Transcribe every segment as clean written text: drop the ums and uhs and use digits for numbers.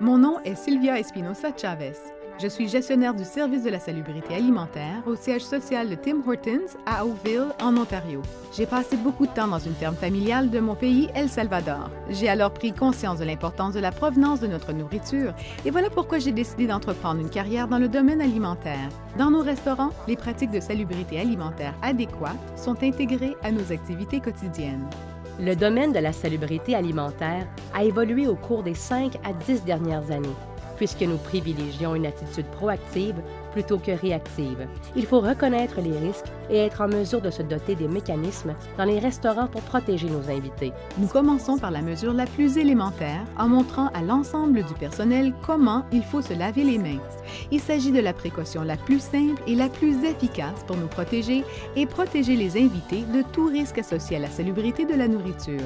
Mon nom est Sylvia Espinosa Chavez. Je suis gestionnaire du service de la salubrité alimentaire au siège social de Tim Hortons à Oakville, en Ontario. J'ai passé beaucoup de temps dans une ferme familiale de mon pays, El Salvador. J'ai alors pris conscience de l'importance de la provenance de notre nourriture et voilà pourquoi j'ai décidé d'entreprendre une carrière dans le domaine alimentaire. Dans nos restaurants, les pratiques de salubrité alimentaire adéquates sont intégrées à nos activités quotidiennes. Le domaine de la salubrité alimentaire a évolué au cours des 5 à 10 dernières années, puisque nous privilégions une attitude proactive plutôt que réactive. Il faut reconnaître les risques et être en mesure de se doter des mécanismes dans les restaurants pour protéger nos invités. Nous commençons par la mesure la plus élémentaire en montrant à l'ensemble du personnel comment il faut se laver les mains. Il s'agit de la précaution la plus simple et la plus efficace pour nous protéger et protéger les invités de tout risque associé à la salubrité de la nourriture.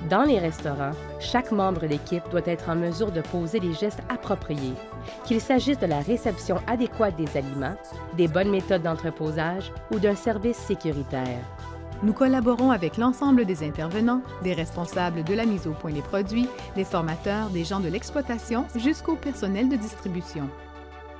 Dans les restaurants, chaque membre d'équipe doit être en mesure de poser les gestes appropriés, qu'il s'agisse de la réception adéquate des aliments, des bonnes méthodes d'entreposage ou d'un service sécuritaire. Nous collaborons avec l'ensemble des intervenants, des responsables de la mise au point des produits, des formateurs, des gens de l'exploitation jusqu'au personnel de distribution.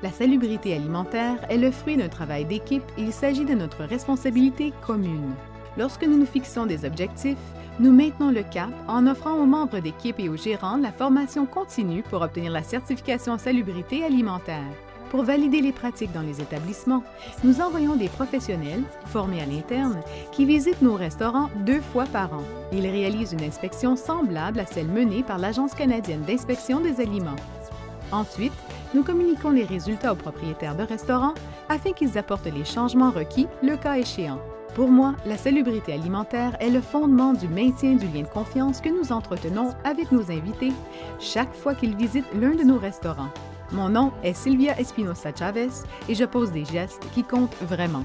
La salubrité alimentaire est le fruit d'un travail d'équipe et il s'agit de notre responsabilité commune. Lorsque nous nous fixons des objectifs, nous maintenons le cap en offrant aux membres d'équipe et aux gérants la formation continue pour obtenir la certification en salubrité alimentaire. Pour valider les pratiques dans les établissements, nous envoyons des professionnels, formés à l'interne, qui visitent nos restaurants 2 fois par an. Ils réalisent une inspection semblable à celle menée par l'Agence canadienne d'inspection des aliments. Ensuite, nous communiquons les résultats aux propriétaires de restaurants afin qu'ils apportent les changements requis le cas échéant. Pour moi, la salubrité alimentaire est le fondement du maintien du lien de confiance que nous entretenons avec nos invités chaque fois qu'ils visitent l'un de nos restaurants. Mon nom est Sylvia Espinosa Chavez et je pose des gestes qui comptent vraiment.